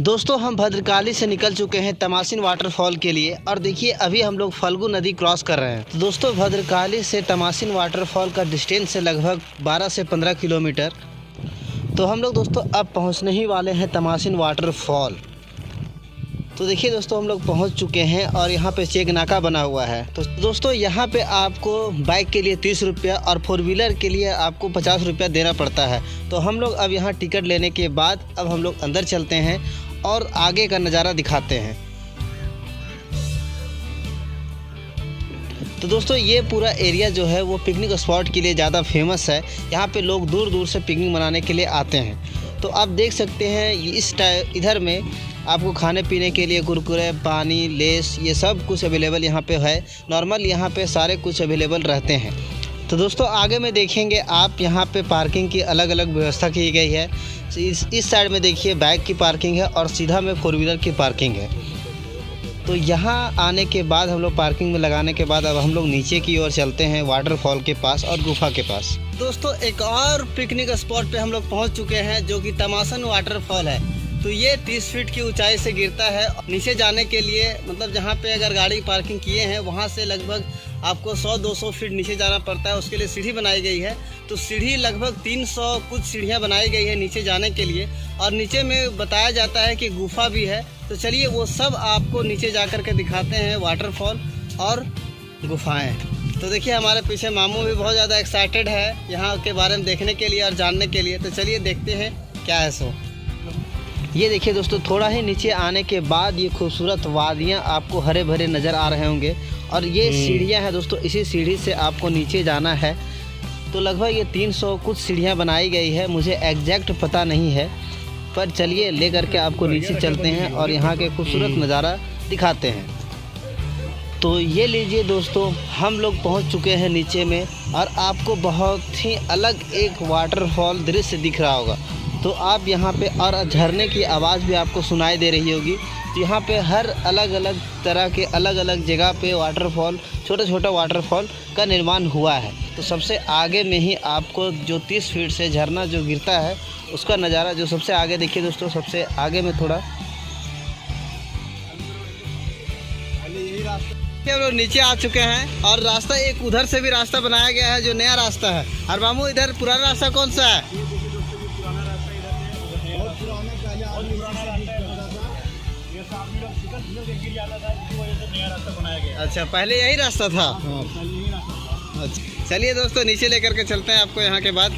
दोस्तों हम भद्रकाली से निकल चुके हैं तमासिन वाटरफॉल के लिए और देखिए अभी हम लोग फल्गु नदी क्रॉस कर रहे हैं। तो दोस्तों भद्रकाली से तमासिन वाटरफॉल का डिस्टेंस है लगभग 12 से 15 किलोमीटर। तो हम लोग दोस्तों अब पहुंचने ही वाले हैं तमासिन वाटरफॉल। तो देखिए दोस्तों हम लोग पहुंच चुके हैं और यहाँ पे चेक नाका बना हुआ है। तो दोस्तों यहाँ पे आपको बाइक के लिए 30 रुपया और 4 व्हीलर के लिए आपको 50 रुपया देना पड़ता है। तो हम लोग अब यहाँ टिकट लेने के बाद अब हम लोग अंदर चलते हैं और आगे का नज़ारा दिखाते हैं। तो दोस्तों ये पूरा एरिया जो है वो पिकनिक स्पॉट के लिए ज़्यादा फेमस है। यहाँ पे लोग दूर दूर से पिकनिक मनाने के लिए आते हैं। तो आप देख सकते हैं इधर में आपको खाने पीने के लिए कुरकुरे, पानी, लेस ये सब कुछ अवेलेबल यहाँ पे है। नॉर्मल यहाँ पे सारे कुछ अवेलेबल रहते हैं। तो दोस्तों आगे में देखेंगे आप यहाँ पे पार्किंग की अलग अलग व्यवस्था की गई है। इस साइड में देखिए बाइक की पार्किंग है और सीधा में 4 व्हीलर की पार्किंग है। तो यहाँ आने के बाद हम लोग पार्किंग में लगाने के बाद अब हम लोग नीचे की ओर चलते हैं वाटरफॉल के पास और गुफा के पास। दोस्तों एक और पिकनिक स्पॉट पे हम लोग पहुँच चुके हैं जो कि तमासन वाटरफॉल है। तो ये 30 फीट की ऊंचाई से गिरता है। नीचे जाने के लिए मतलब जहाँ पे अगर गाड़ी पार्किंग किए हैं वहाँ से लगभग आपको 100-200 फीट नीचे जाना पड़ता है। उसके लिए सीढ़ी बनाई गई है। तो सीढ़ी लगभग 300 कुछ सीढ़ियाँ बनाई गई है नीचे जाने के लिए। और नीचे में बताया जाता है कि गुफा भी है। तो चलिए वो सब आपको नीचे जा कर के दिखाते हैं, वाटरफॉल और गुफाएँ। तो देखिए हमारे पीछे मामू भी बहुत ज़्यादा एक्साइटेड है यहाँ के बारे में देखने के लिए और जानने के लिए। तो चलिए देखते हैं क्या है सो। ये देखिए दोस्तों थोड़ा ही नीचे आने के बाद ये खूबसूरत वादियाँ आपको हरे भरे नज़र आ रहे होंगे। और ये सीढ़ियाँ हैं दोस्तों, इसी सीढ़ी से आपको नीचे जाना है। तो लगभग ये 300 कुछ सीढ़ियाँ बनाई गई है, मुझे एग्जैक्ट पता नहीं है। पर चलिए ले करके आपको नीचे चलते हैं और यहाँ के खूबसूरत नज़ारा दिखाते हैं। तो ये लीजिए दोस्तों हम लोग पहुँच चुके हैं नीचे में और आपको बहुत ही अलग एक वाटरफॉल दृश्य दिख रहा होगा। तो आप यहाँ पे और झरने की आवाज़ भी आपको सुनाई दे रही होगी। तो यहाँ पे हर अलग अलग तरह के अलग अलग जगह पे वाटरफॉल, छोटा छोटा वाटरफॉल का निर्माण हुआ है। तो सबसे आगे में ही आपको जो 30 फीट से झरना जो गिरता है उसका नज़ारा जो सबसे आगे देखिए दोस्तों, सबसे आगे में थोड़ा हम लोग नीचे आ चुके हैं और रास्ता एक उधर से भी रास्ता बनाया गया है जो नया रास्ता है। और मामू इधर पुराना रास्ता कौन सा है? अच्छा पहले यही रास्ता था। अच्छा चलिए दोस्तों नीचे लेकर के चलते हैं आपको यहाँ के बाद।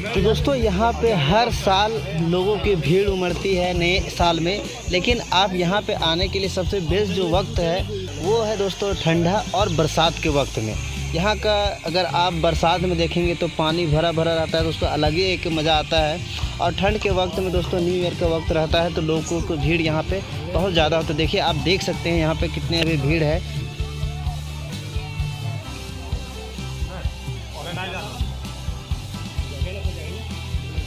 तो दोस्तों यहाँ पे हर साल लोगों की भीड़ उमड़ती है नए साल में। लेकिन आप यहाँ पे आने के लिए सबसे बेस्ट जो वक्त है वो है दोस्तों ठंडा और बरसात के वक्त में। यहाँ का अगर आप बरसात में देखेंगे तो पानी भरा भरा रहता है, दोस्तों अलग ही एक मज़ा आता है। और ठंड के वक्त में दोस्तों न्यू ईयर का वक्त रहता है तो लोगों को भीड़ यहाँ पे बहुत ज़्यादा होता है। देखिए आप देख सकते हैं यहाँ पे कितने अभी भीड़ है।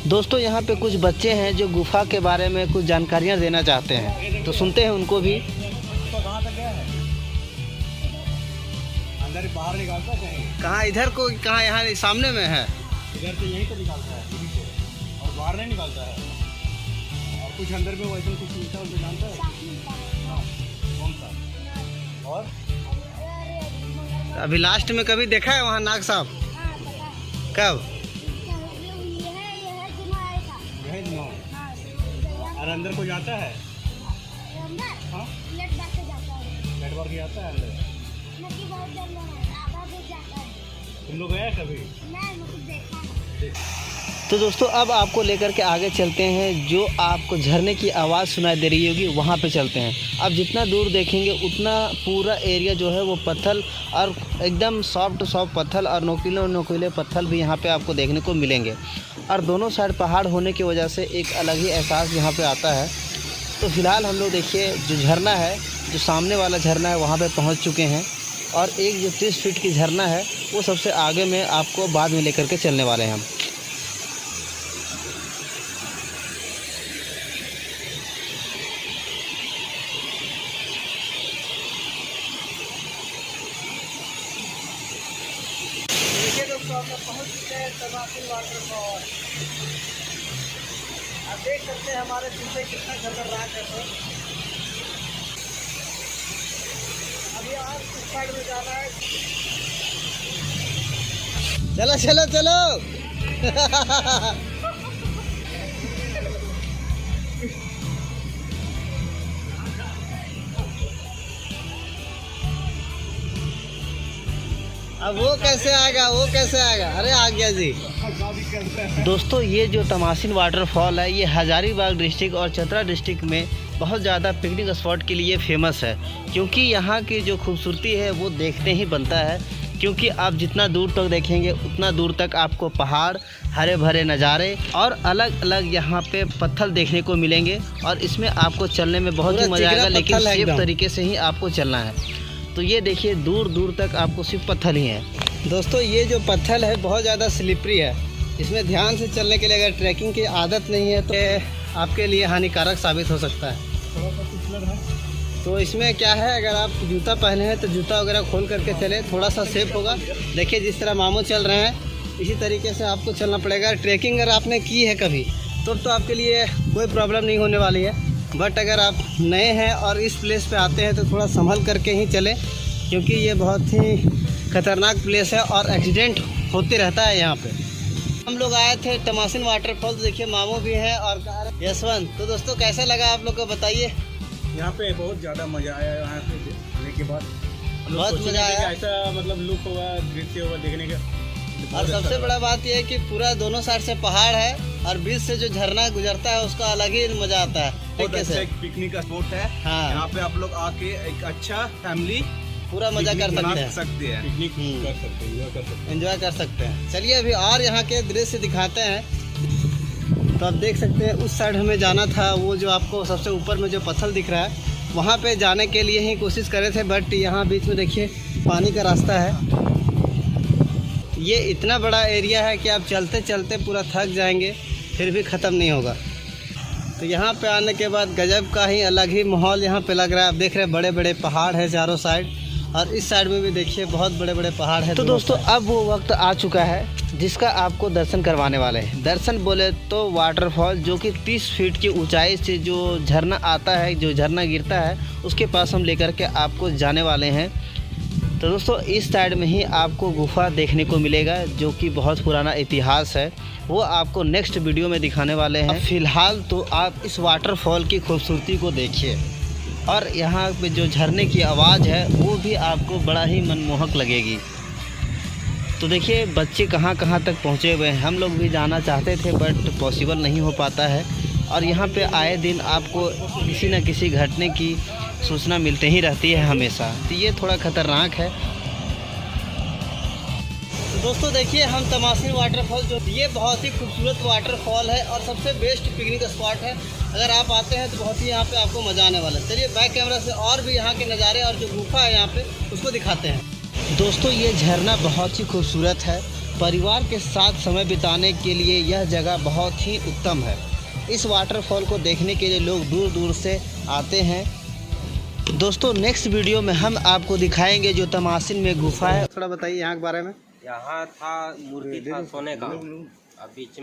दोस्तों यहाँ पे कुछ बच्चे हैं जो गुफा के बारे में कुछ जानकारियाँ देना चाहते हैं, तो सुनते हैं उनको भी। अंदर बाहर निकालता है कहाँ इधर को, कहाँ यहाँ सामने में है? इधर से यहीं से निकालता है और बाहर नहीं निकालता है। और कुछ अंदर में वैसे कुछ मिलता है, जानता है? हाँ कौन सा? और अभी लास्ट में कभी देखा है वहाँ नाग साहब? कब? और अंदर को जाता है? हाँ नेटवर्क जाता है अंदर। तुम लोग गए कभी? तो दोस्तों अब आपको लेकर के आगे चलते हैं। जो आपको झरने की आवाज़ सुनाई दे रही होगी वहाँ पे चलते हैं। अब जितना दूर देखेंगे उतना पूरा एरिया जो है वो पत्थर और एकदम सॉफ्ट पत्थर और नोकीले पत्थर भी यहाँ पे आपको देखने को मिलेंगे। और दोनों साइड पहाड़ होने की वजह से एक अलग ही एहसास यहाँ पे आता है। तो फ़िलहाल हम लोग देखिए जो झरना है, जो सामने वाला झरना है वहाँ पे पहुँच चुके हैं। और एक जो 30 फीट की झरना है वो सबसे आगे में आपको बाद में लेकर के चलने वाले हैं हम। देखिए दोस्तों हम लोग पहुँच चुके हैं तमासिन वाटरफॉल। आप देख सकते हैं हमारे पीछे कितना खतरनाक है। अभी आप इस साइड में जाना है। चलो चलो चलो। अब वो कैसे आएगा, वो कैसे आएगा? अरे आ गया जी। दोस्तों ये जो तमासिन वाटरफॉल है ये हजारीबाग डिस्ट्रिक्ट और चतरा डिस्ट्रिक्ट में बहुत ज़्यादा पिकनिक स्पॉट के लिए फेमस है, क्योंकि यहाँ की जो खूबसूरती है वो देखते ही बनता है। क्योंकि आप जितना दूर तक देखेंगे उतना दूर तक आपको पहाड़, हरे भरे नज़ारे और अलग अलग यहाँ पे पत्थर देखने को मिलेंगे। और इसमें आपको चलने में बहुत ही मज़ा आएगा, लेकिन सेफ तरीके से ही आपको चलना है। तो ये देखिए दूर दूर तक आपको सिर्फ पत्थर ही हैं। दोस्तों ये जो पत्थर है बहुत ज़्यादा स्लिपरी है, इसमें ध्यान से चलने के लिए अगर ट्रैकिंग की आदत नहीं है तो आपके लिए हानिकारक साबित हो सकता है। तो इसमें क्या है, अगर आप जूता पहने हैं तो जूता वगैरह खोल करके चले, थोड़ा सा सेफ होगा। देखिए जिस तरह मामू चल रहे हैं इसी तरीके से आपको चलना पड़ेगा। ट्रैकिंग अगर आपने की है कभी तो आपके लिए कोई प्रॉब्लम नहीं होने वाली है। बट अगर आप नए हैं और इस प्लेस पे आते हैं तो थोड़ा संभल करके ही चलें, क्योंकि ये बहुत ही ख़तरनाक प्लेस है और एक्सीडेंट होते रहता है यहाँ पे। हम लोग आए थे तमासिन वाटरफॉल, तो देखिए मामू भी हैं और यशवंत। तो दोस्तों कैसा लगा आप लोग को बताइए? यहाँ पे बहुत ज़्यादा मज़ा आया। यहाँ पे आने के बाद बहुत मज़ा आया। ऐसा मतलब लुक होगा, दृश्य होगा देखने का। और सबसे बड़ा बात यह है कि पूरा दोनों साइड से पहाड़ है और बीच से जो झरना गुजरता है उसका अलग ही मजा आता है। बहुत अच्छा एक पिकनिक का स्पॉट है। हाँ। यहाँ पे आप लोग आके एक अच्छा फैमिली पूरा मजा कर सकते हैं, पिकनिक कर सकते हैं, एंजॉय कर सकते हैं। चलिए अभी और यहाँ के दृश्य दिखाते हैं। तो आप देख सकते हैं उस साइड हमें जाना था, वो जो आपको सबसे ऊपर में जो पत्थर दिख रहा है वहाँ पे जाने के लिए ही कोशिश करे थे, बट यहाँ बीच में देखिए पानी का रास्ता है। ये इतना बड़ा एरिया है कि आप चलते चलते पूरा थक जाएंगे फिर भी ख़त्म नहीं होगा। तो यहाँ पे आने के बाद गजब का ही अलग ही माहौल यहाँ पे लग रहा है। आप देख रहे हैं बड़े बड़े पहाड़ हैं चारों साइड, और इस साइड में भी देखिए बहुत बड़े बड़े पहाड़ हैं। तो दोस्तों अब वो वक्त आ चुका है जिसका आपको दर्शन करवाने वाले हैं। दर्शन बोले तो वाटरफॉल जो कि 30 फीट की ऊंचाई से जो झरना आता है, जो झरना गिरता है, उसके पास हम लेकर के आपको जाने वाले हैं। तो दोस्तों इस साइड में ही आपको गुफा देखने को मिलेगा जो कि बहुत पुराना इतिहास है, वो आपको नेक्स्ट वीडियो में दिखाने वाले हैं। फ़िलहाल तो आप इस वाटरफॉल की खूबसूरती को देखिए, और यहाँ पे जो झरने की आवाज़ है वो भी आपको बड़ा ही मनमोहक लगेगी। तो देखिए बच्चे कहाँ कहाँ तक पहुँचे हुए हैं। हम लोग भी जाना चाहते थे बट पॉसिबल नहीं हो पाता है, और यहाँ पे आए दिन आपको किसी न किसी घटने की सूचना मिलते ही रहती है हमेशा। तो ये थोड़ा ख़तरनाक है। तो दोस्तों देखिए हम तमासिन वाटरफॉल, जो ये बहुत ही खूबसूरत वाटरफॉल है और सबसे बेस्ट पिकनिक स्पॉट है। अगर आप आते हैं तो बहुत ही यहाँ पे आपको मज़ा आने वाला है। चलिए बैक कैमरा से और भी यहाँ के नज़ारे और जो गुफा है यहाँ पे उसको दिखाते हैं। दोस्तों ये झरना बहुत ही खूबसूरत है। परिवार के साथ समय बिताने के लिए यह जगह बहुत ही उत्तम है। इस वाटरफॉल को देखने के लिए लोग दूर दूर से आते हैं। दोस्तों नेक्स्ट वीडियो में हम आपको दिखाएंगे जो तमासिन में गुफा है। थोड़ा बताइए यहाँ के बारे में। यहाँ था मूर्ति था सोने का, अब बीच में